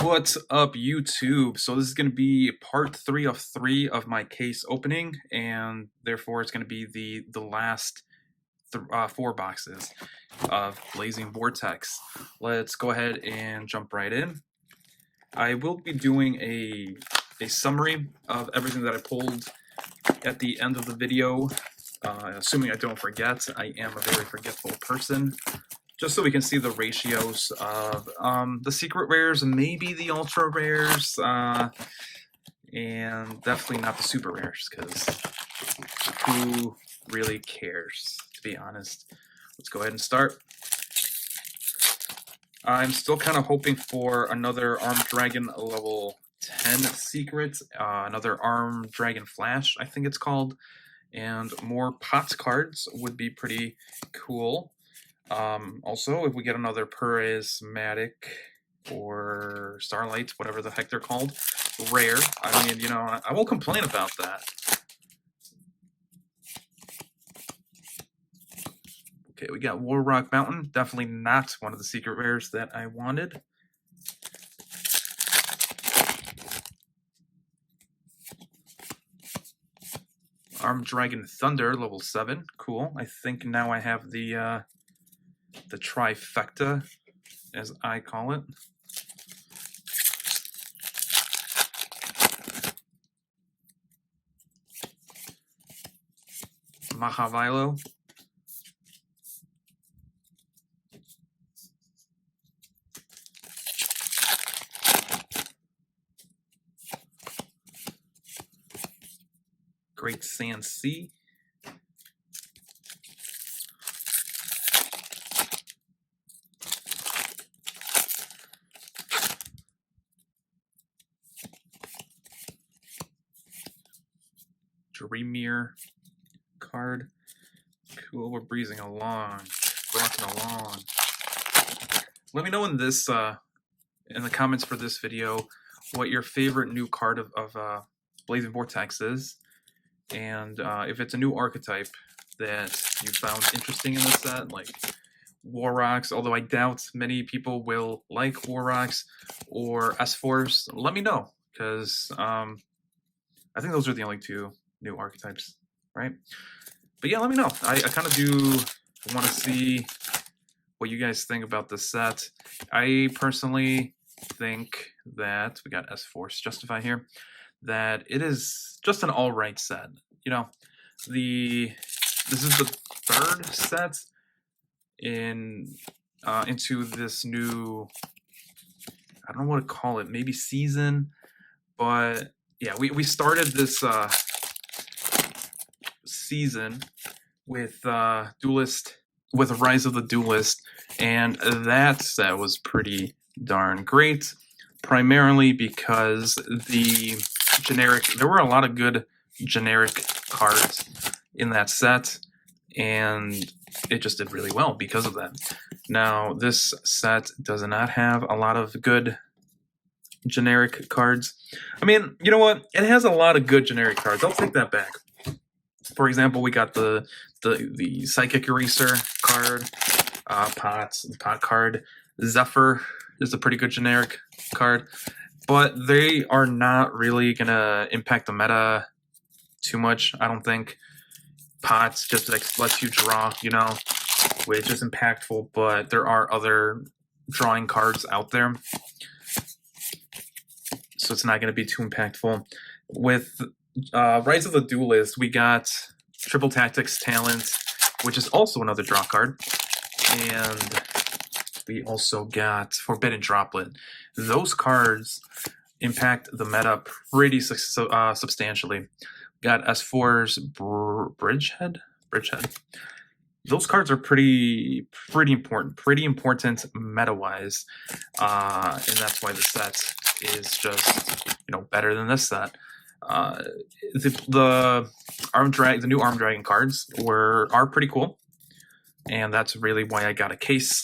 What's up, YouTube? So this is going to be part 3 of 3 of my case opening, and therefore it's going to be the last 4 boxes of Blazing Vortex. Let's go ahead and jump right in. I will be doing a summary of everything that I pulled at the end of the video, assuming I don't forget. I am a very forgetful person. Just so we can see the ratios of the secret rares, maybe the ultra rares, and definitely not the super rares, because who really cares, to be honest? Let's go ahead and start. I'm still kind of hoping for another Armed Dragon level 10 secret, another Armed Dragon Flash, I think it's called, and more POTS cards would be pretty cool. Also, if we get another 𝗦𝗢𝗖𝗜𝗔𝗟 or Starlight, whatever the heck they're called, rare, I mean, you know, I won't complain about that. Okay, we got 𝗦𝗨𝗣𝗣𝗣𝗥𝗧, definitely not one of the secret rares that I wanted. Armed Dragon Thunder, level 7, cool. I think now I have the trifecta, as I call it. 𝗦𝗨𝗣𝗣𝗣𝗙. Great Sand Sea. Dreamier card. Cool, we're breezing along, rocking along. Let me know in this in the comments for this video what your favorite new card of Blazing Vortex is, and if it's a new archetype that you found interesting in the set, like Warrocks, although I doubt many people will like Warrocks or S4s, let me know, because I think those are the only 2 new archetypes, right? But yeah, let me know. I kind of do want to see what you guys think about this set. I personally think that, we got S-Force Justify here, that it is just an alright set. You know, this is the 3rd set into this new, I don't know what to call it, maybe season, but yeah, we started this season with Duelist, with Rise of the Duelist, and that set was pretty darn great, primarily because there were a lot of good generic cards in that set, and it just did really well because of that. Now, this set does not have a lot of good generic cards. I mean, you know what? It has a lot of good generic cards. I'll take that back. For example, we got the Psychic Eraser card, the pot card. Zephyr is a pretty good generic card, but they are not really gonna impact the meta too much, I don't think. Pots just lets you draw, you know, which is impactful, but there are other drawing cards out there, so it's not going to be too impactful. With Rise of the Duelist, we got Triple Tactics Talent, which is also another draw card, and we also got Forbidden Droplet. Those cards impact the meta pretty substantially. Got S4's Bridgehead. Those cards are pretty important meta-wise, and that's why the set is just, you know, better than this set. The new Armed Dragon cards are pretty cool, and that's really why I got a case,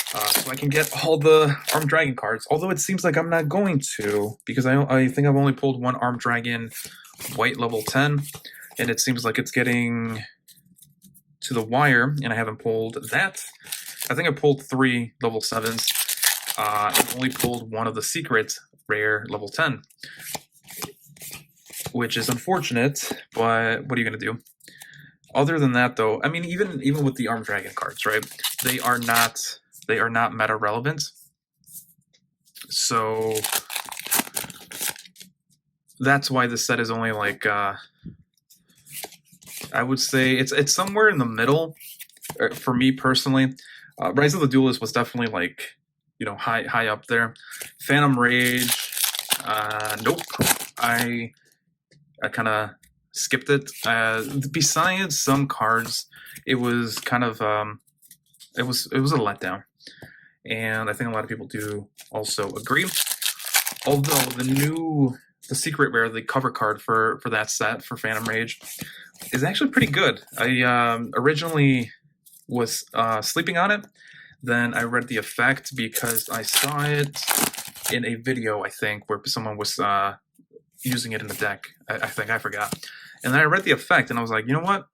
so I can get all the Armed Dragon cards. Although it seems like I'm not going to, because I think I've only pulled 1 Armed Dragon White level 10, and it seems like it's getting to the wire, and I haven't pulled that. I think I pulled 3 level 7s, and only pulled one of the secret rare level 10, which is unfortunate, but what are you going to do? Other than that, though, I mean, even with the Armed Dragon cards, right? They are not meta relevant. So that's why this set is only like I would say it's somewhere in the middle for me personally. Rise of the Duelist was definitely like, you know, high up there. Phantom Rage, nope. I kind of skipped it. Besides some cards, it was kind of it was a letdown, and I think a lot of people do also agree. Although the secret rare, the cover card for that set for Phantom Rage, is actually pretty good. I originally was sleeping on it. Then I read the effect because I saw it in a video, I think, where someone was using it in the deck. I think, I forgot. And then I read the effect and I was like, you know what?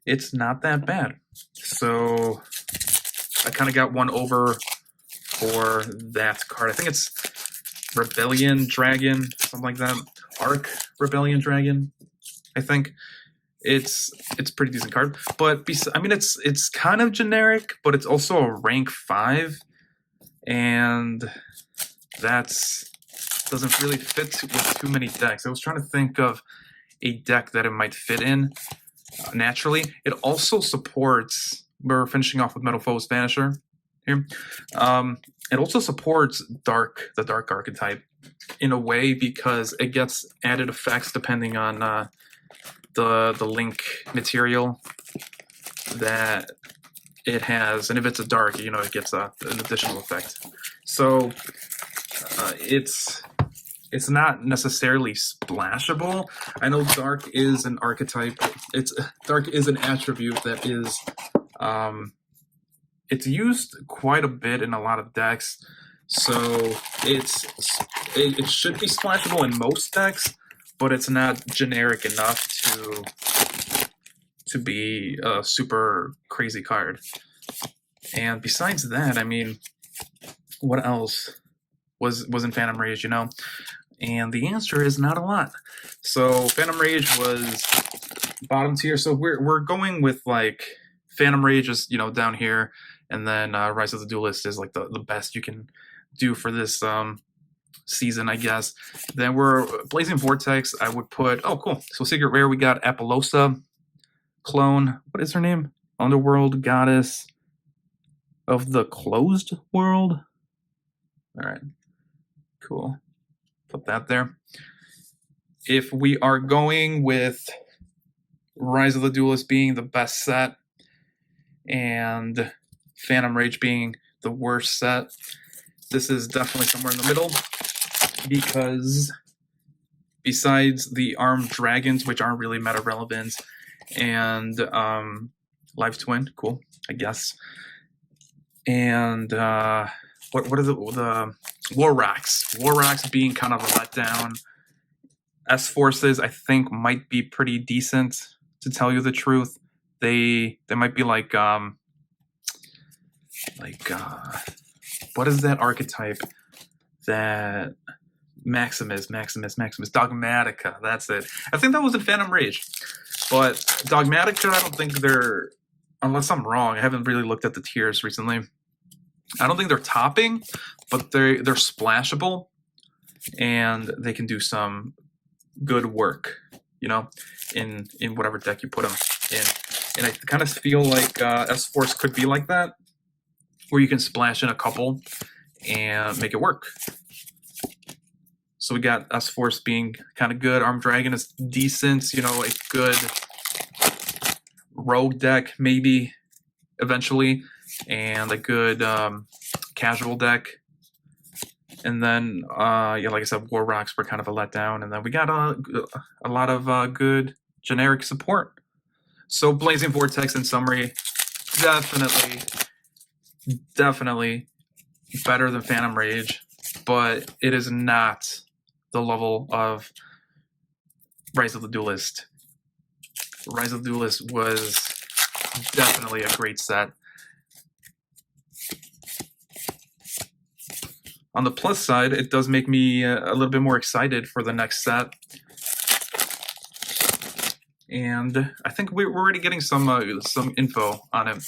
It's not that bad. So I kind of got one over for that card. I think it's Rebellion Dragon, something like that. Arc Rebellion Dragon, I think. It's pretty decent card, but I mean it's kind of generic, but it's also a rank 5, and that's doesn't really fit with too many decks. I was trying to think of a deck that it might fit in naturally. It also supports. We're finishing off with 𝗦𝗨𝗣𝗣𝗥𝗧 here. It also supports the dark archetype in a way because it gets added effects depending on the link material that it has, and if it's a dark, you know, it gets an additional effect. So it's not necessarily splashable. I know dark is an archetype. Dark is an attribute that is it's used quite a bit in a lot of decks. So it should be splashable in most decks, but it's not generic enough to be a super crazy card. And besides that, I mean, what else was in Phantom Rage, you know? And the answer is not a lot. So Phantom Rage was bottom tier. So we're going with like Phantom Rage is, you know, down here, and then Rise of the Duelist is like the best you can do for this season, I guess. Then we're Blazing Vortex. I would put, oh cool. So secret rare, we got 𝗦𝗨𝗣𝗣𝗢𝗒 clone. What is her name? Underworld goddess of the closed world. All right, cool. Put that there. If we are going with Rise of the Duelist being the best set and Phantom Rage being the worst set, this is definitely somewhere in the middle, because besides the armed dragons, which aren't really meta relevant, and Live Twin, cool, I guess, and what are the Warrocks being kind of a letdown. S-Forces, I think, might be pretty decent, to tell you the truth. They might be like what is that archetype that Maximus, Dogmatica, that's it. I think that was in Phantom Rage. But Dogmatica, I don't think they're, unless I'm wrong, I haven't really looked at the tiers recently. I don't think they're topping, but they're splashable, and they can do some good work, you know, in whatever deck you put them in. And I kind of feel like S-Force could be like that, where you can splash in a couple and make it work. So we got S-Force being kind of good. Armed Dragon is decent, you know, a good rogue deck maybe eventually, and a good casual deck. And then, yeah, like I said, Warrocks were kind of a letdown. And then we got a lot of good generic support. So Blazing Vortex, in summary, definitely better than Phantom Rage, but it is not the level of Rise of the Duelist. Rise of the Duelist was definitely a great set. On the plus side, it does make me a little bit more excited for the next set. And I think we're already getting some info on it.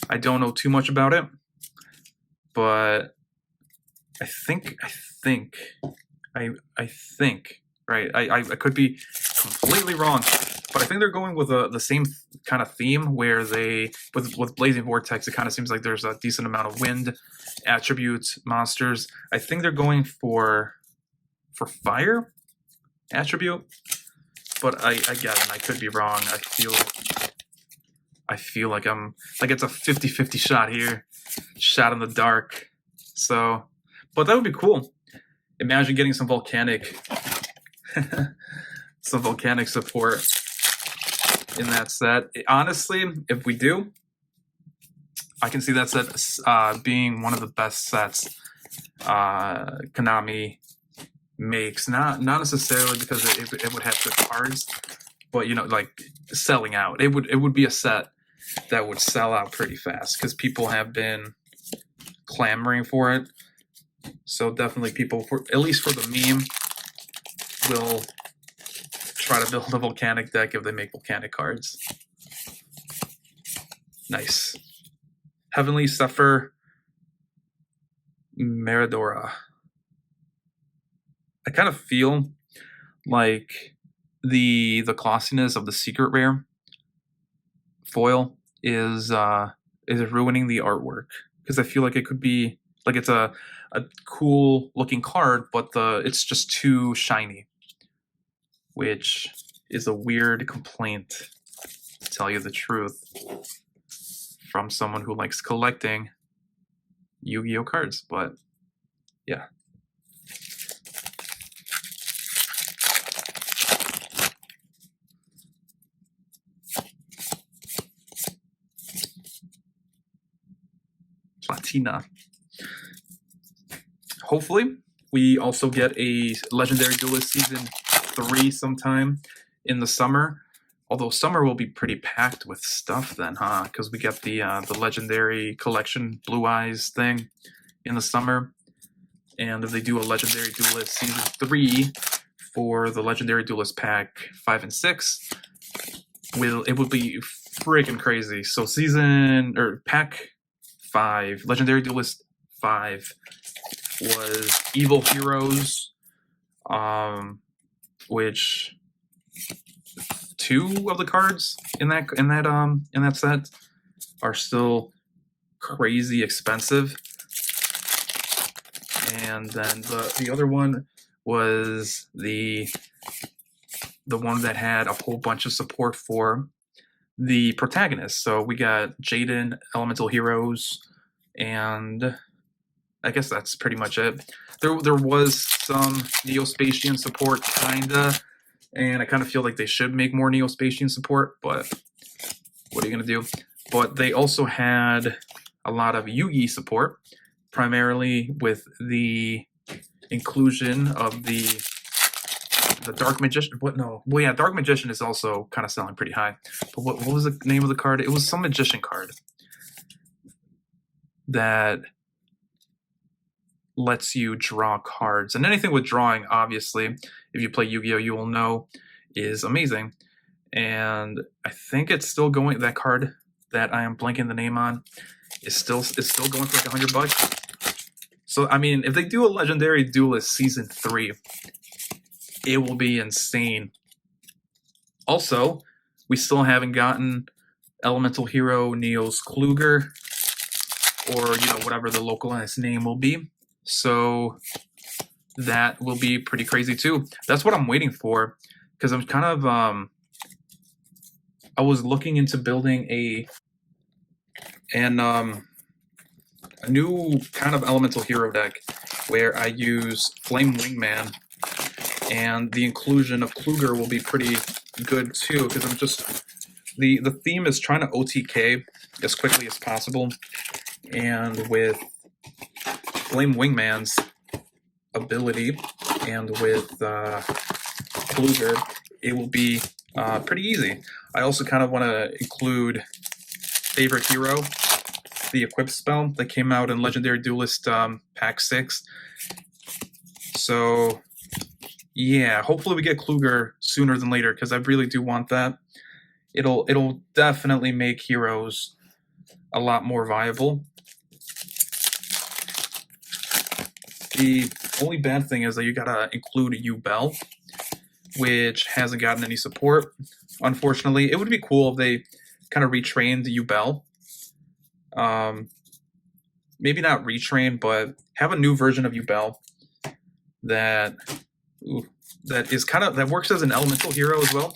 I don't know too much about it, but I think right. I could be completely wrong, but I think they're going with the same kind of theme where they with Blazing Vortex. It kind of seems like there's a decent amount of wind attributes monsters. I think they're going for fire attribute, but again, I could be wrong. I feel like I'm like it's a 50-50 shot here, shot in the dark. So, but that would be cool. Imagine getting some volcanic support in that set. Honestly, if we do, I can see that set being one of the best sets Konami makes. Not necessarily because it would have good cards, but you know, like selling out. It would be a set that would sell out pretty fast because people have been clamoring for it. So definitely people, at least for the meme, will try to build a volcanic deck if they make volcanic cards. Nice. Heavenly Zephyr 𝗦𝗦𝗣𝗏𝗧. I kind of feel like the glossiness of the secret rare foil is ruining the artwork, because I feel like it could be like it's a cool looking card, but it's just too shiny, which is a weird complaint, to tell you the truth, from someone who likes collecting Yu-Gi-Oh cards. But yeah. Platina. Hopefully, we also get a Legendary Duelist Season 3 sometime in the summer. Although summer will be pretty packed with stuff then, huh? Because we get the Legendary Collection Blue Eyes thing in the summer. And if they do a Legendary Duelist Season 3 for the Legendary Duelist Pack 5 and 6, it would be freaking crazy. So Pack 5, Legendary Duelist 5 was Evil Heroes, which 2 of the cards in that set are still crazy expensive, and then the other one was the one that had a whole bunch of support for the protagonist. So we got Jaden, Elemental Heroes, and I guess that's pretty much it. There was some 𝗏𝗏𝗡𝗏 support, kinda, and I kind of feel like they should make more 𝗏𝗏𝗡𝗏 support, but what are you gonna do? But they also had a lot of Yugi support, primarily with the inclusion of the Dark Magician. Dark Magician is also kind of selling pretty high. But what was the name of the card? It was some magician card that lets you draw cards. And anything with drawing, obviously, if you play Yu-Gi-Oh, you will know is amazing. And I think it's still going. That card that I am blanking the name on is still going for like $100. So I mean, if they do a Legendary Duelist Season 3, it will be insane. Also, we still haven't gotten Elemental Hero Neo's Kluger, or whatever the localized name will be. So that will be pretty crazy too. That's what I'm waiting for, because I'm kind of I was looking into building a new kind of Elemental Hero deck where I use Flame Wingman, and the inclusion of Kluger will be pretty good too, because I'm just the theme is trying to OTK as quickly as possible, and with Flame Wingman's ability and with Kluger, it will be pretty easy. I also kind of want to include Favorite Hero the equip spell that came out in Legendary Duelist Pack 6. So yeah, hopefully we get Kluger sooner than later, because I really do want that. It'll definitely make heroes a lot more viable. The only bad thing is that you gotta include 𝗦𝗨𝗣𝗣𝗢, which hasn't gotten any support, unfortunately. It would be cool if they kind of retrained 𝗦𝗨𝗣𝗣𝗢. Maybe not retrain, but have a new version of 𝗦𝗨𝗣𝗣𝗢 that is kind of, that works as an elemental hero as well,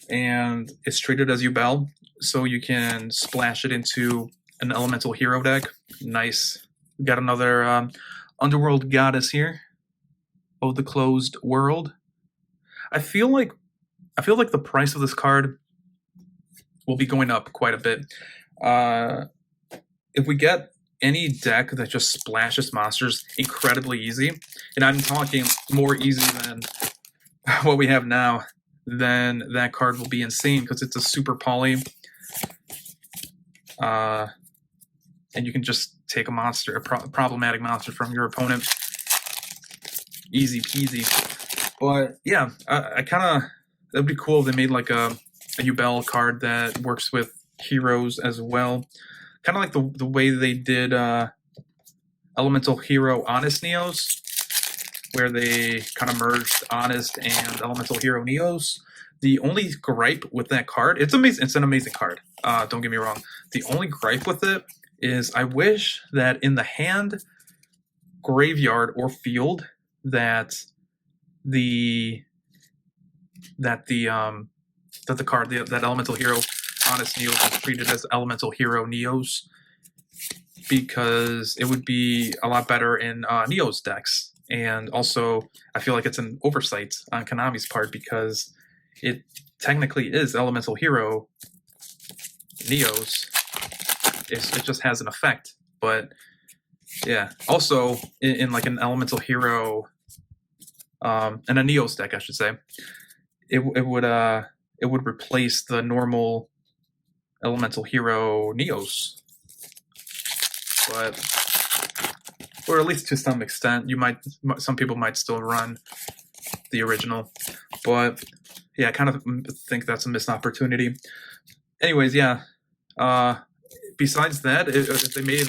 and it's treated as 𝗦𝗨𝗣𝗣𝗅, so you can splash it into an elemental hero deck. Nice. We got another Underworld Goddess here. Oh, the Closed World. I feel like the price of this card will be going up quite a bit. If we get any deck that just splashes monsters incredibly easy, and I'm talking more easy than what we have now, then that card will be insane, because it's a super poly. And you can just take a monster, a problematic monster from your opponent. Easy peasy. But yeah, I kind of, that'd be cool if they made like a 𝗦𝗨𝗣𝗣𝗅 card that works with heroes as well. Kind of like the way they did Elemental Hero Honest Neos, where they kind of merged Honest and Elemental Hero Neos. The only gripe with that card, it's amazing. It's an amazing card. Don't get me wrong. The only gripe with it is I wish that in the hand, graveyard, or field that the card, that Elemental Hero Honest Neos is treated as Elemental Hero Neos, because it would be a lot better in Neos decks. And also, I feel like it's an oversight on Konami's part, because it technically is Elemental Hero Neos. It just has an effect. But yeah, also in like an Elemental Hero, in a Neos deck, I should say, it would replace the normal Elemental Hero Neos. But, or at least to some extent, some people might still run the original. But yeah, I kind of think that's a missed opportunity. Anyways, yeah. Besides that, if they made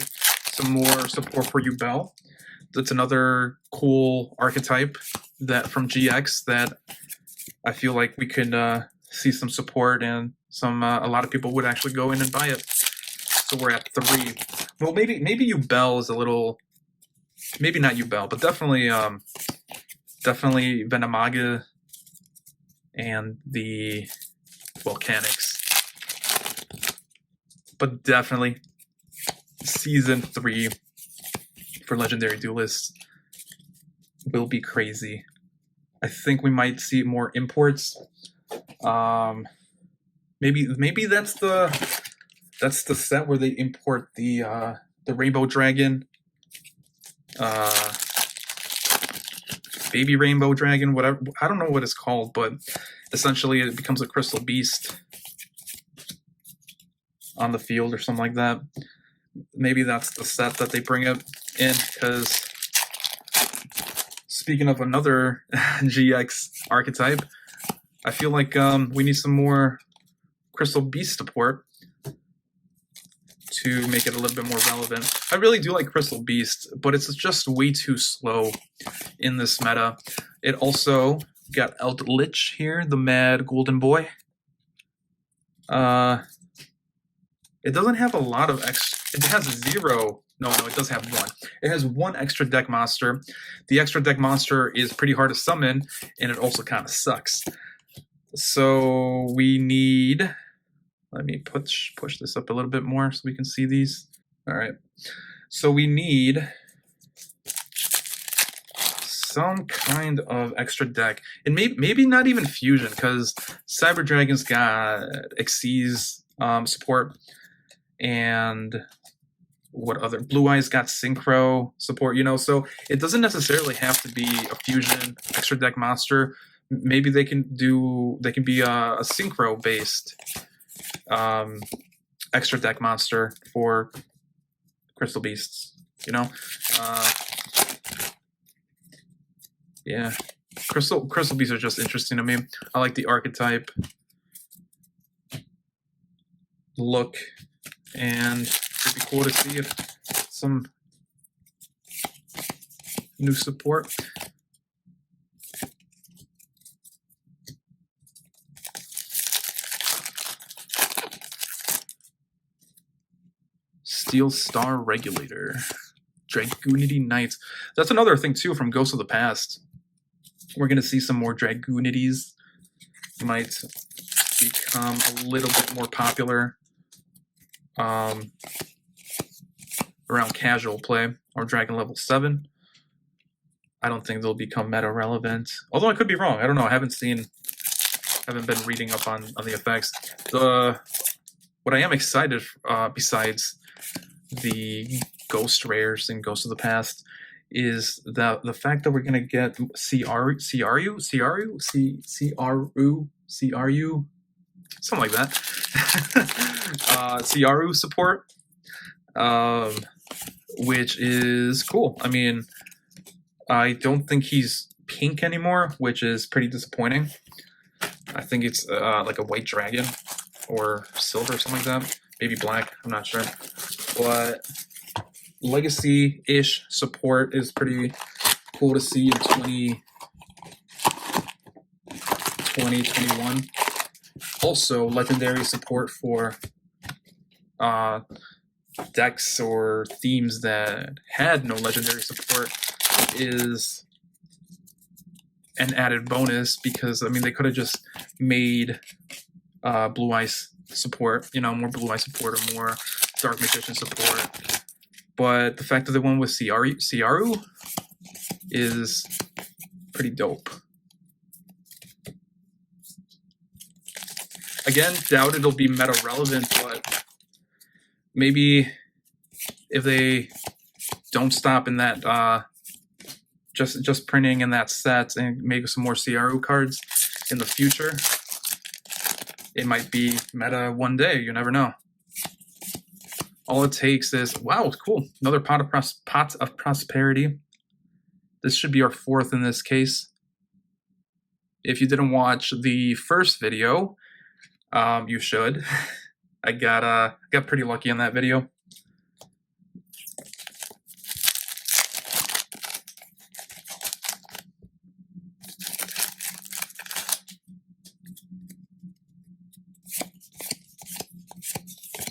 some more support for 𝗦𝗨𝗣𝗅, that's another cool archetype that from GX that I feel like we could see some support, and a lot of people would actually go in and buy it. So we're at 3. Well, maybe 𝗦𝗨𝗣𝗅 is a little, maybe not 𝗦𝗨𝗣𝗅, but definitely 𝗦𝗨𝗣𝗣𝗢𝗡 and the Volcanics. But definitely Season 3 for Legendary Duelists will be crazy. I think we might see more imports. Maybe that's the set where they import the Rainbow Dragon, Baby Rainbow Dragon, whatever. I don't know what it's called, but essentially it becomes a Crystal Beast on the field or something like that. Maybe that's the set that they bring it in, because speaking of another GX archetype, I feel like we need some more Crystal Beast support to make it a little bit more relevant. I really do like Crystal Beast, but it's just way too slow in this meta. It also got 𝗦𝗏𝗏 here, the Mad Golden Boy. It doesn't have a lot of extra. It has 0. No, it does have 1. It has 1 extra deck monster. The extra deck monster is pretty hard to summon, and it also kind of sucks. So we need. Let me push this up a little bit more so we can see these. All right. So we need some kind of extra deck, and maybe not even fusion, because Cyber Dragon's got 𝗧𝗍𝗍 support, and what other Blue Eyes got synchro support, so it doesn't necessarily have to be a fusion extra deck monster. Maybe they can be a synchro based extra deck monster for Crystal Beasts, you know? Yeah. Crystal Beasts are just interesting to me. I like the archetype look, and it'd be cool to see if some new support. Steel Star Regulator. Dragoonity Knights. That's another thing too from Ghosts of the Past. We're going to see some more Dragoonities. Might become a little bit more popular around casual play or Dragon level 7. I don't think they'll become meta relevant. Although I could be wrong. I don't know. I haven't been reading up on the effects. What I am excited besides the Ghost Rares and Ghosts of the Past is the fact that we're gonna get CRU, something like that. CRU support, which is cool. I mean, I don't think he's pink anymore, which is pretty disappointing. I think it's like a white dragon or silver or something like that. Maybe black, I'm not sure. But legacy-ish support is pretty cool to see in 2021. Also, legendary support for decks or themes that had no legendary support is an added bonus, because I mean they could have just made blue ice support, you know, more blue ice support or more dark magician support. But the fact that they went with CRU is pretty dope. Again, doubt it'll be meta relevant, but maybe if they don't stop in that just printing in that set and make some more CRU cards in the future, it might be meta one day. You never know. All it takes is, wow, cool, another pot of prosperity. This should be our 4th in this case. If you didn't watch the first video, you should. I got pretty lucky on that video.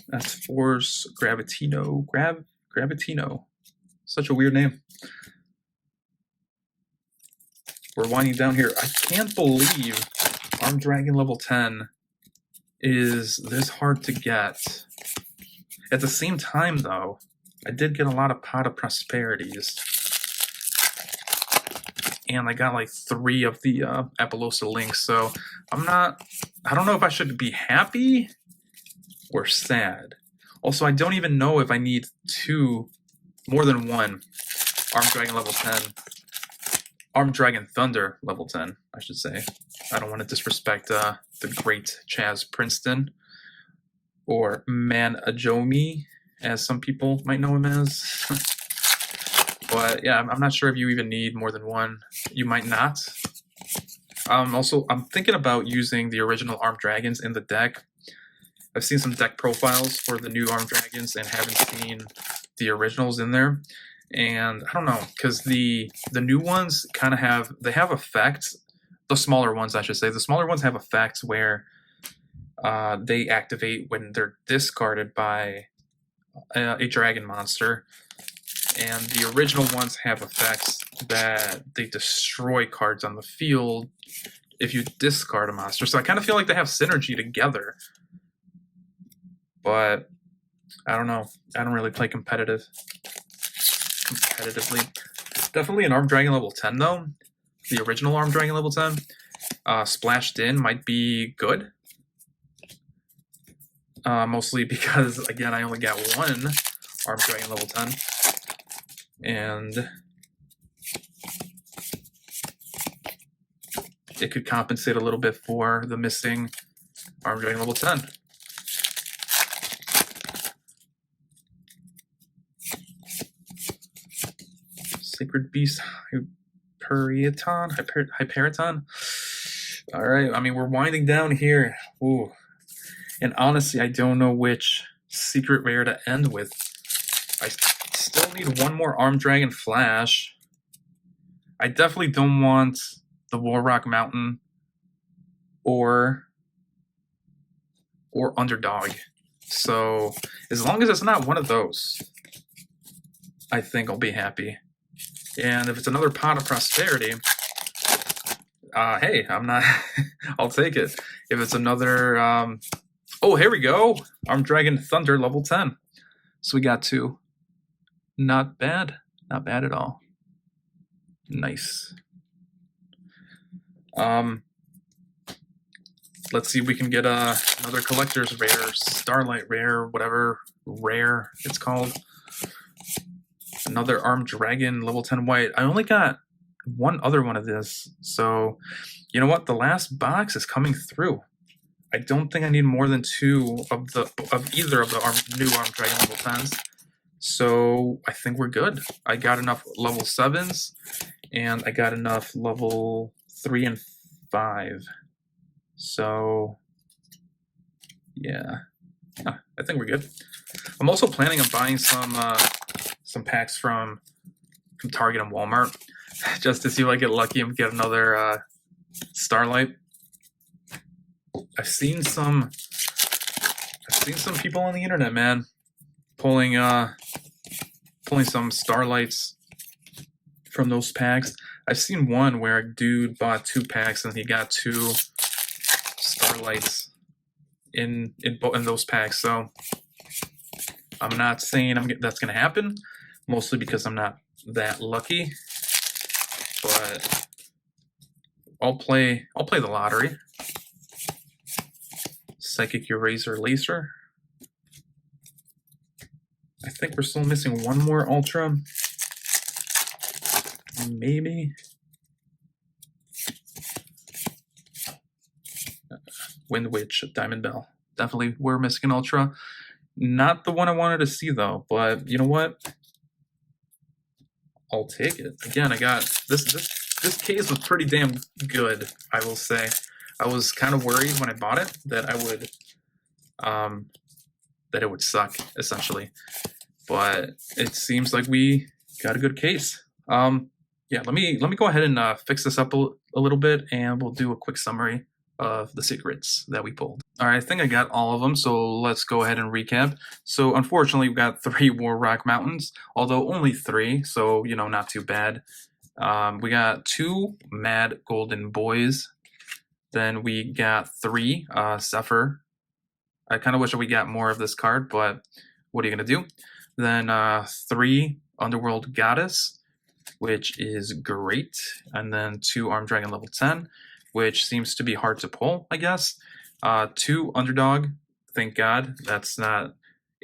That's Force Gravitino. Such a weird name. We're winding down here. I can't believe Armed Dragon level 10 is this hard to get. At the same time, though, I did get a lot of Pot of Prosperities. And I got like 3 of the Apollosa links, so I don't know if I should be happy or sad. Also, I don't even know if I need more than one Armed Dragon level 10. Armed Dragon Thunder level 10, I should say. I don't want to disrespect the great Chaz Princeton, or Manajomi, as some people might know him as. But yeah, I'm not sure if you even need more than one. You might not. Also, I'm thinking about using the original Armed Dragons in the deck. I've seen some deck profiles for the new Armed Dragons and haven't seen the originals in there. And I don't know, because the new ones kind of have effects. The smaller ones, I should say. The smaller ones have effects where they activate when they're discarded by a dragon monster. And the original ones have effects that they destroy cards on the field if you discard a monster. So I kind of feel like they have synergy together. But I don't know. I don't really play competitively. Definitely an Armed Dragon level 10 though. The original Armed Dragon level 10. Splashed in might be good. Mostly because, again, I only got one Armed Dragon level 10. And it could compensate a little bit for the missing Armed Dragon level 10. Sacred Beast Hyperiton. All right, I mean, we're winding down here. Ooh. And honestly, I don't know which secret rare to end with. I still need one more Armed Dragon Flash. I definitely don't want the Warrock Mountain or Underdog. So as long as it's not one of those, I think I'll be happy. And if it's another Pot of Prosperity, hey, I'm not. I'll take it. If it's another, oh, here we go. Armed Dragon Thunder level 10. So we got 2. Not bad. Not bad at all. Nice. Let's see if we can get another collector's rare, Starlight Rare, whatever rare it's called. Another Armed Dragon level 10 white. I only got one other one of this, so you know what? The last box is coming through. I don't think I need more than 2 of either of the new Armed Dragon level 10s. So I think we're good. I got enough level 7s, and I got enough level 3 and 5. So yeah, I think we're good. I'm also planning on buying some packs from Target and Walmart just to see if I get lucky and get another Starlight. I've seen some people on the internet, man, pulling some Starlights from those packs. I've seen one where a dude bought 2 packs and he got 2 Starlights in those packs. So I'm not saying that's gonna happen, mostly because I'm not that lucky. But I'll play the lottery. Psychic Eraser Laser. I think we're still missing one more Ultra. Maybe. Wind Witch, Diamond Bell. Definitely we're missing an Ultra. Not the one I wanted to see though, but you know what? I'll take it. Again, I got this case was pretty damn good, I will say. I was kind of worried when I bought it that it would suck, essentially. But it seems like we got a good case. Yeah, let me go ahead and fix this up a little bit, and we'll do a quick summary of the secrets that we pulled. All right, I think I got all of them, so let's go ahead and recap. So unfortunately, we got 3 Warrock Mountains, although only 3, so you know, not too bad. We got 2 Mad Golden Boys. Then we got 3 Zephyr. I kind of wish that we got more of this card, but what are you gonna do? Then 3 Underworld Goddess, which is great, and then 2 Armed Dragon level 10, which seems to be hard to pull, I guess. 2 Underdog, thank God. That's not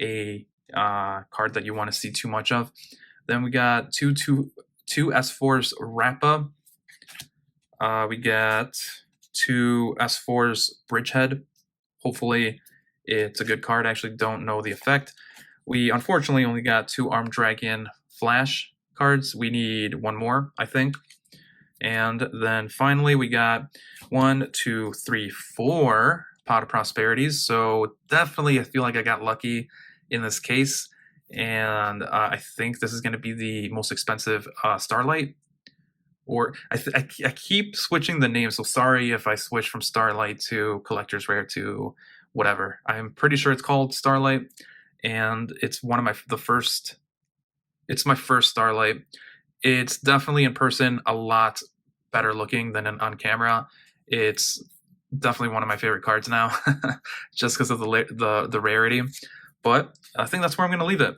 a card that you want to see too much of. Then we got 2 S4's Rappa. We got 2 S4's Bridgehead. Hopefully it's a good card. I actually don't know the effect. We unfortunately only got 2 Armed Dragon Flash cards. We need 1 more, I think. And then finally we got 1, 2, 3, 4 Pot of Prosperities. So definitely I feel like I got lucky in this case. And I think this is going to be the most expensive Starlight. Or I keep switching the name, so sorry if I switch from Starlight to Collector's Rare to whatever. I'm pretty sure it's called Starlight, and it's one of it's my first Starlight. It's definitely in person a lot better looking than on camera. It's definitely one of my favorite cards now, just because of the rarity. But I think that's where I'm going to leave it.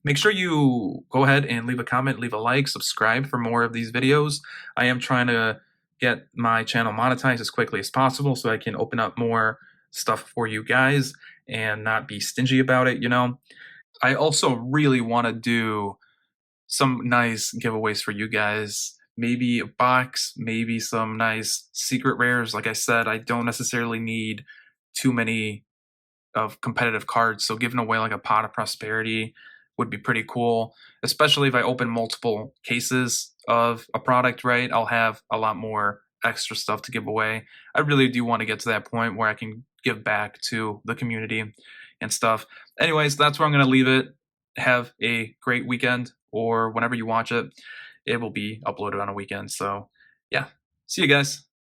Make sure you go ahead and leave a comment, leave a like, subscribe for more of these videos. I am trying to get my channel monetized as quickly as possible so I can open up more stuff for you guys and not be stingy about it, you know. I also really want to do some nice giveaways for you guys. Maybe a box, maybe some nice secret rares. Like I said, I don't necessarily need too many of competitive cards, so giving away like a Pot of Prosperity would be pretty cool, especially if I open multiple cases of a product, right? I'll have a lot more extra stuff to give away. I really do want to get to that point where I can give back to the community and stuff. Anyways, that's where I'm going to leave it. Have a great weekend, or whenever you watch it, it will be uploaded on a weekend. So yeah, see you guys.